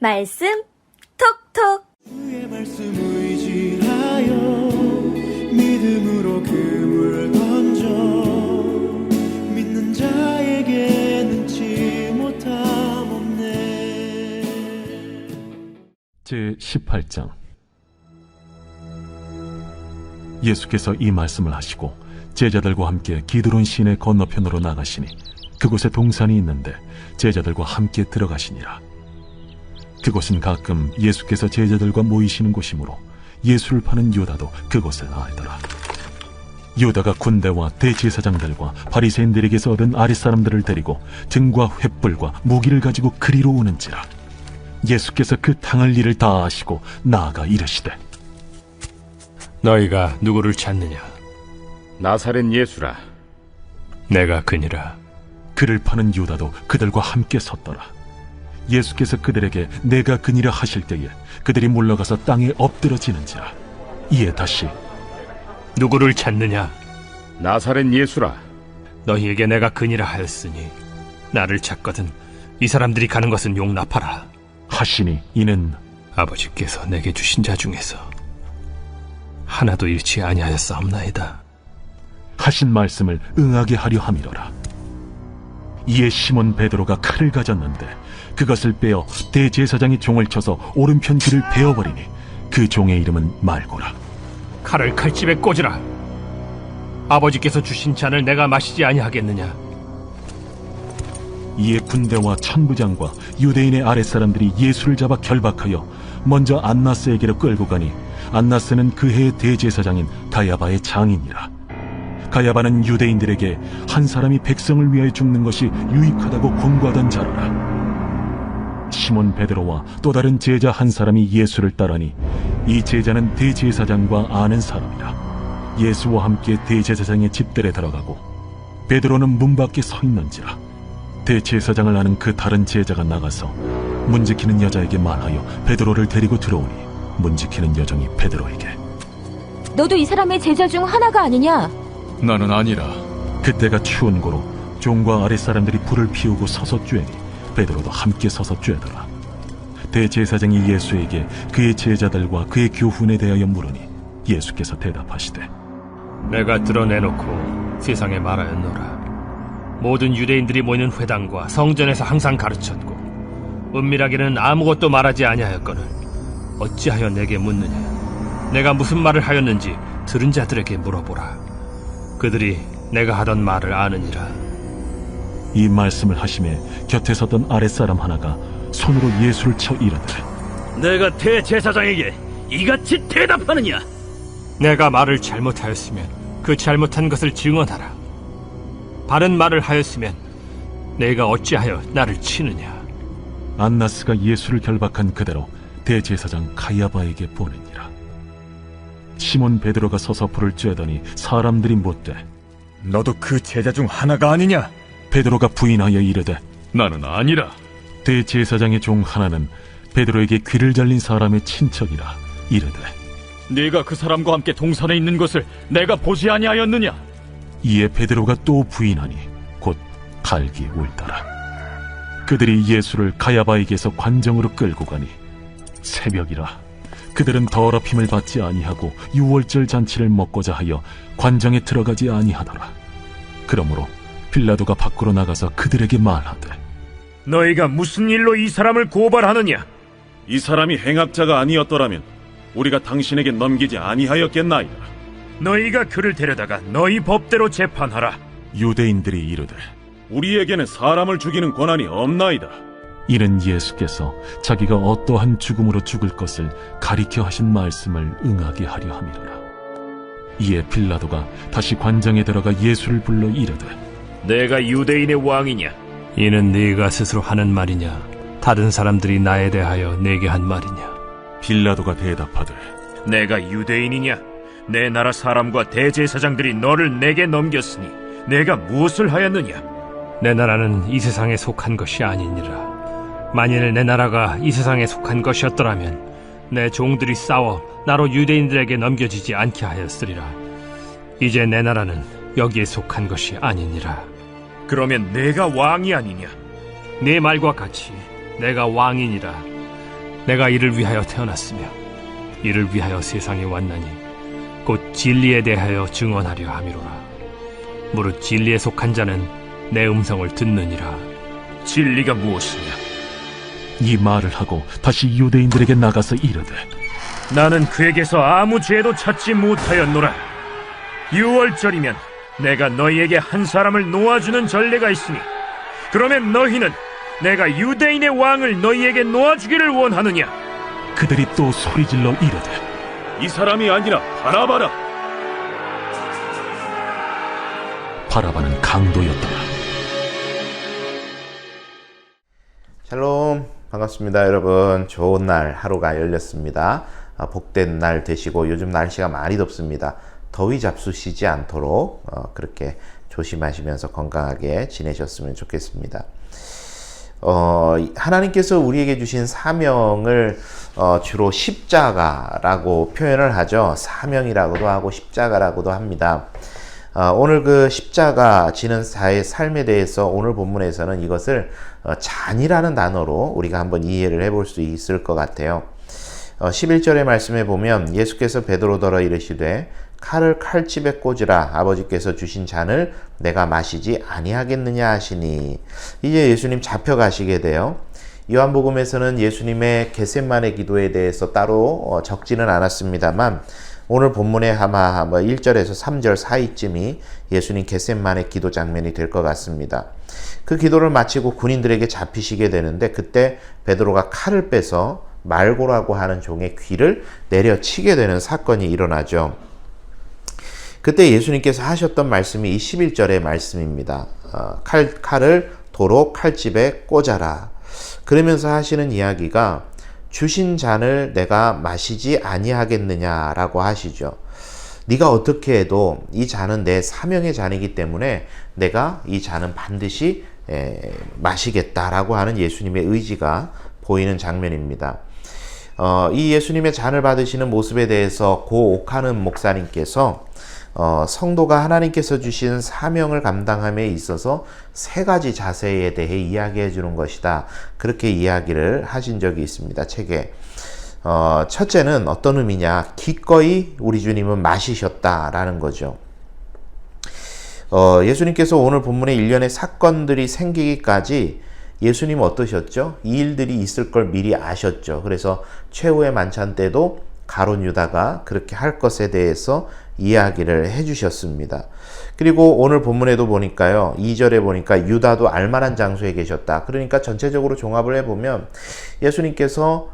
말씀 톡톡. 주의 말씀 의지하여 믿음으로 그물 던져 믿는 자에게 능치 못함 없네. 제18장. 예수께서 이 말씀을 하시고 제자들과 함께 기드론 시내 건너편으로 나가시니 그곳에 동산이 있는데 제자들과 함께 들어가시니라. 그곳은 가끔 예수께서 제자들과 모이시는 곳이므로 예수를 파는 유다도 그곳을 알더라. 유다가 군대와 대제사장들과 바리새인들에게서 얻은 아랫사람들을 데리고 등과 횃불과 무기를 가지고 그리로 오는지라. 예수께서 그 당할 일을 다 아시고 나아가 이르시되, 너희가 누구를 찾느냐? 나사렛 예수라. 내가 그니라. 그를 파는 유다도 그들과 함께 섰더라. 예수께서 그들에게 내가 그니라 하실 때에 그들이 물러가서 땅에 엎드러지는지라. 이에 다시 누구를 찾느냐? 나사렛 예수라. 너희에게 내가 그니라 하였으니 나를 찾거든 이 사람들이 가는 것은 용납하라. 하시니 이는 아버지께서 내게 주신 자 중에서 하나도 잃지 아니하였사옵나이다. 하신 말씀을 응하게 하려 함이로라. 이에 시몬 베드로가 칼을 가졌는데 그것을 빼어 대제사장의 종을 쳐서 오른편 귀를 베어버리니 그 종의 이름은 말고라. 칼을 칼집에 꽂으라. 아버지께서 주신 잔을 내가 마시지 아니하겠느냐? 이에 군대와 천부장과 유대인의 아랫사람들이 예수를 잡아 결박하여 먼저 안나스에게로 끌고 가니 안나스는 그 해의 대제사장인 가야바의 장인이라. 가야바는 유대인들에게 한 사람이 백성을 위하여 죽는 것이 유익하다고 권고하던 자로라. 시몬 베드로와 또 다른 제자 한 사람이 예수를 따르니 이 제자는 대제사장과 아는 사람이라. 예수와 함께 대제사장의 집들에 들어가고 베드로는 문 밖에 서 있는지라. 대제사장을 아는 그 다른 제자가 나가서 문 지키는 여자에게 말하여 베드로를 데리고 들어오니 문 지키는 여종이 베드로에게, 너도 이 사람의 제자 중 하나가 아니냐? 나는 아니라. 그때가 추운 고로 종과 아랫사람들이 불을 피우고 서서 쬐니 베드로도 함께 서서 쬐더라. 대제사장이 예수에게 그의 제자들과 그의 교훈에 대하여 물으니 예수께서 대답하시되, 내가 드러내놓고 세상에 말하였노라. 모든 유대인들이 모이는 회당과 성전에서 항상 가르쳤고 은밀하게는 아무것도 말하지 아니하였거늘 어찌하여 내게 묻느냐? 내가 무슨 말을 하였는지 들은 자들에게 물어보라. 그들이 내가 하던 말을 아느니라. 이 말씀을 하심에 곁에 섰던 아랫사람 하나가 손으로 예수를 쳐 이르되, 내가 대제사장에게 이같이 대답하느냐? 내가 말을 잘못하였으면 그 잘못한 것을 증언하라. 바른 말을 하였으면 내가 어찌하여 나를 치느냐? 안나스가 예수를 결박한 그대로 대제사장 가야바에게 보내니라. 시몬 베드로가 서서 불을 쬐더니 사람들이 묻되, 너도 그 제자 중 하나가 아니냐? 베드로가 부인하여 이르되, 나는 아니라. 대제사장의 종 하나는 베드로에게 귀를 잘린 사람의 친척이라 이르되, 네가 그 사람과 함께 동산에 있는 것을 내가 보지 아니하였느냐? 이에 베드로가 또 부인하니 곧 갈기 울더라. 그들이 예수를 가야바에게서 관정으로 끌고 가니 새벽이라. 그들은 더럽힘을 받지 아니하고 유월절 잔치를 먹고자 하여 관정에 들어가지 아니하더라. 그러므로 빌라도가 밖으로 나가서 그들에게 말하되, 너희가 무슨 일로 이 사람을 고발하느냐? 이 사람이 행악자가 아니었더라면 우리가 당신에게 넘기지 아니하였겠나이다. 너희가 그를 데려다가 너희 법대로 재판하라. 유대인들이 이르되, 우리에게는 사람을 죽이는 권한이 없나이다. 이는 예수께서 자기가 어떠한 죽음으로 죽을 것을 가리켜 하신 말씀을 응하게 하려 함이로라. 이에 빌라도가 다시 관정에 들어가 예수를 불러 이르되, 내가 유대인의 왕이냐? 이는 네가 스스로 하는 말이냐? 다른 사람들이 나에 대하여 내게 한 말이냐? 빌라도가 대답하되, 내가 유대인이냐? 내 나라 사람과 대제사장들이 너를 내게 넘겼으니 내가 무엇을 하였느냐? 내 나라는 이 세상에 속한 것이 아니니라. 만일 내 나라가 이 세상에 속한 것이었더라면 내 종들이 싸워 나로 유대인들에게 넘겨지지 않게 하였으리라. 이제 내 나라는 여기에 속한 것이 아니니라. 그러면 내가 왕이 아니냐? 네 말과 같이 내가 왕이니라. 내가 이를 위하여 태어났으며 이를 위하여 세상에 왔나니 곧 진리에 대하여 증언하려 함이로라. 무릇 진리에 속한 자는 내 음성을 듣느니라. 진리가 무엇이냐? 이 말을 하고 다시 유대인들에게 나가서 이르되 나는 그에게서 아무 죄도 찾지 못하였노라. 유월절이면 내가 너희에게 한 사람을 놓아주는 전례가 있으니 그러면 너희는 내가 유대인의 왕을 너희에게 놓아주기를 원하느냐? 그들이 또 소리질러 이르되 이 사람이 아니라 바라바라. 바라바는 강도였더라. 샬롬, 반갑습니다. 여러분, 좋은 날 하루가 열렸습니다. 복된 날 되시고, 요즘 날씨가 많이 덥습니다. 더위 잡수시지 않도록 그렇게 조심하시면서 건강하게 지내셨으면 좋겠습니다. 하나님께서 우리에게 주신 사명을 주로 십자가라고 표현을 하죠. 사명이라고도 하고 십자가라고도 합니다. 오늘 그 십자가 지는 자의 삶에 대해서 오늘 본문에서는 이것을 잔이라는 단어로 우리가 한번 이해를 해볼 수 있을 것 같아요. 11절의 말씀에 보면 예수께서 베드로더러 이르시되 칼을 칼집에 꽂으라. 아버지께서 주신 잔을 내가 마시지 아니하겠느냐 하시니, 이제 예수님 잡혀가시게 돼요. 요한복음에서는 예수님의 겟세마네 기도에 대해서 따로 적지는 않았습니다만 오늘 본문에 아마 1절에서 3절 사이쯤이 예수님 겟세마네 기도 장면이 될 것 같습니다. 그 기도를 마치고 군인들에게 잡히시게 되는데 그때 베드로가 칼을 빼서 말고라고 하는 종의 귀를 내려치게 되는 사건이 일어나죠. 그때 예수님께서 하셨던 말씀이 이 11절의 말씀입니다. 칼을 도로 칼집에 꽂아라. 그러면서 하시는 이야기가 주신 잔을 내가 마시지 아니하겠느냐라고 하시죠. 네가 어떻게 해도 이 잔은 내 사명의 잔이기 때문에 내가 이 잔은 반드시 마시겠다라고 하는 예수님의 의지가 보이는 장면입니다. 이 예수님의 잔을 받으시는 모습에 대해서 고 옥하는 목사님께서 성도가 하나님께서 주신 사명을 감당함에 있어서 세 가지 자세에 대해 이야기해 주는 것이다. 그렇게 이야기를 하신 적이 있습니다. 책에. 첫째는 어떤 의미냐? 기꺼이 우리 주님은 마시셨다라는 거죠. 예수님께서 오늘 본문의 일련의 사건들이 생기기까지 예수님은 어떠셨죠? 이 일들이 있을 걸 미리 아셨죠. 그래서 최후의 만찬 때도 가룟 유다가 그렇게 할 것에 대해서 이야기를 해주셨습니다. 그리고 오늘 본문에도 보니까요, 2절에 보니까 유다도 알만한 장소에 계셨다. 그러니까 전체적으로 종합을 해보면 예수님께서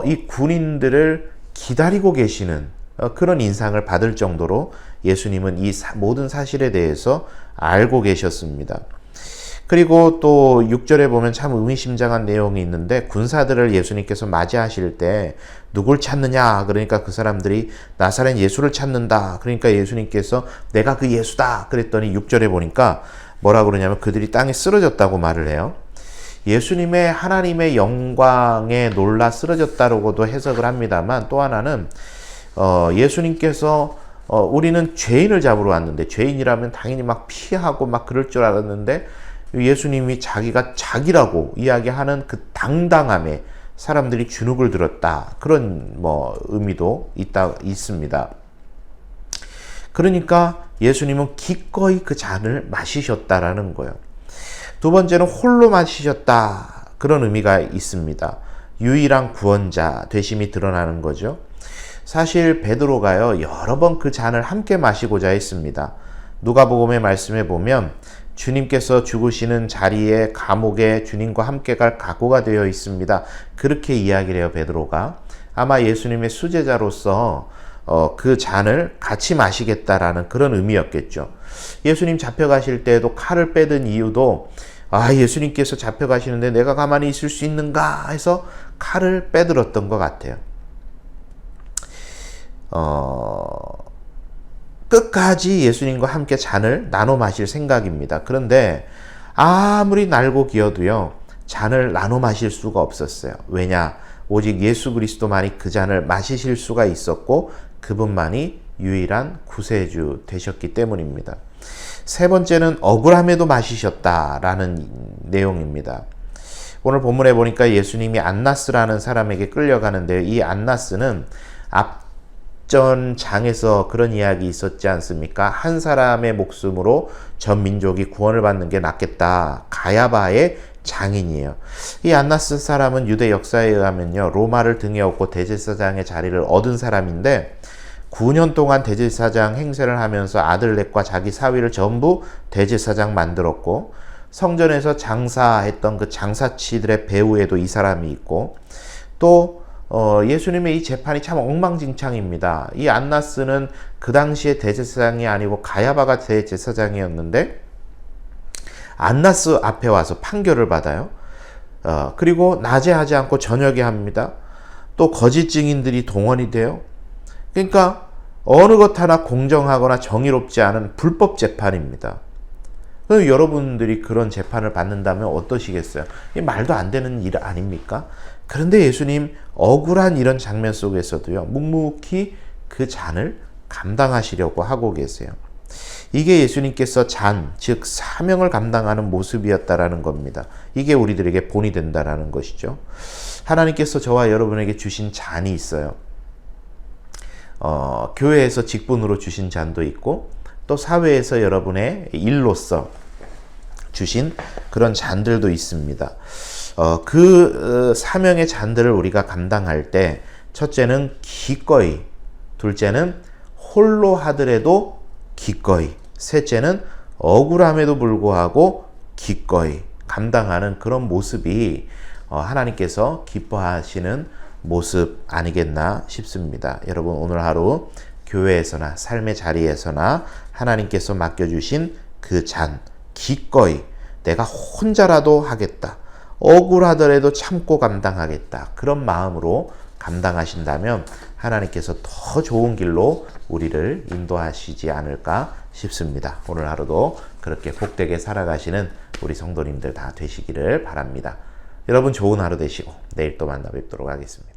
이 군인들을 기다리고 계시는 그런 인상을 받을 정도로 예수님은 이 모든 사실에 대해서 알고 계셨습니다. 그리고 또 6절에 보면 참 의미심장한 내용이 있는데 군사들을 예수님께서 맞이하실 때 누굴 찾느냐? 그러니까 그 사람들이 나사렛 예수를 찾는다. 그러니까 예수님께서 내가 그 예수다. 그랬더니 6절에 보니까 뭐라 그러냐면 그들이 땅에 쓰러졌다고 말을 해요. 예수님의 하나님의 영광에 놀라 쓰러졌다고도 해석을 합니다만 또 하나는 예수님께서 우리는 죄인을 잡으러 왔는데 죄인이라면 당연히 막 피하고 막 그럴 줄 알았는데 예수님이 자기가 자기라고 이야기하는 그 당당함에 사람들이 주눅을 들었다. 그런 의미도 있습니다. 그러니까 예수님은 기꺼이 그 잔을 마시셨다라는 거예요. 두 번째는 홀로 마시셨다. 그런 의미가 있습니다. 유일한 구원자 되심이 드러나는 거죠. 사실 베드로가요, 여러 번 그 잔을 함께 마시고자 했습니다. 누가복음의 말씀에 보면 주님께서 죽으시는 자리에 감옥에 주님과 함께 갈 각오가 되어 있습니다. 그렇게 이야기를 해요, 베드로가. 아마 예수님의 수제자로서 그 잔을 같이 마시겠다라는 그런 의미였겠죠. 예수님 잡혀가실 때에도 칼을 빼든 이유도 예수님께서 잡혀가시는데 내가 가만히 있을 수 있는가 해서 칼을 빼들었던 것 같아요. 끝까지 예수님과 함께 잔을 나눠 마실 생각입니다. 그런데 아무리 날고 기어도요, 잔을 나눠 마실 수가 없었어요. 왜냐? 오직 예수 그리스도만이 그 잔을 마시실 수가 있었고 그분만이 유일한 구세주 되셨기 때문입니다. 세 번째는 억울함에도 마시셨다라는 내용입니다. 오늘 본문에 보니까 예수님이 안나스라는 사람에게 끌려가는데요. 이 안나스는 앞전장에서 그런 이야기 있었지 않습니까? 한 사람의 목숨으로 전 민족이 구원을 받는 게 낫겠다. 가야바의 장인이에요. 이 안나스 사람은 유대 역사에 의하면요, 로마를 등에 업고 대제사장의 자리를 얻은 사람인데 9년 동안 대제사장 행세를 하면서 아들 넷과 자기 사위를 전부 대제사장 만들었고, 성전에서 장사했던 그 장사치들의 배후에도 이 사람이 있고, 또 예수님의 이 재판이 참 엉망진창입니다. 이 안나스는 그 당시에 대제사장이 아니고 가야바가 대제사장이었는데 안나스 앞에 와서 판결을 받아요. 그리고 낮에 하지 않고 저녁에 합니다. 또 거짓 증인들이 동원이 돼요. 그러니까 어느 것 하나 공정하거나 정의롭지 않은 불법 재판입니다. 그럼 여러분들이 그런 재판을 받는다면 어떠시겠어요? 이 말도 안 되는 일 아닙니까? 그런데 예수님 억울한 이런 장면 속에서도요, 묵묵히 그 잔을 감당하시려고 하고 계세요. 이게 예수님께서 잔, 즉 사명을 감당하는 모습이었다라는 겁니다. 이게 우리들에게 본이 된다라는 것이죠. 하나님께서 저와 여러분에게 주신 잔이 있어요. 교회에서 직분으로 주신 잔도 있고, 또 사회에서 여러분의 일로서 주신 그런 잔들도 있습니다. 그 사명의 잔들을 우리가 감당할 때, 첫째는 기꺼이, 둘째는 홀로 하더라도 기꺼이, 셋째는 억울함에도 불구하고 기꺼이 감당하는 그런 모습이 하나님께서 기뻐하시는 모습 아니겠나 싶습니다. 여러분, 오늘 하루 교회에서나 삶의 자리에서나 하나님께서 맡겨주신 그 잔, 기꺼이 내가 혼자라도 하겠다, 억울하더라도 참고 감당하겠다, 그런 마음으로 감당하신다면 하나님께서 더 좋은 길로 우리를 인도하시지 않을까 싶습니다. 오늘 하루도 그렇게 복되게 살아가시는 우리 성도님들 다 되시기를 바랍니다. 여러분, 좋은 하루 되시고 내일 또 만나 뵙도록 하겠습니다.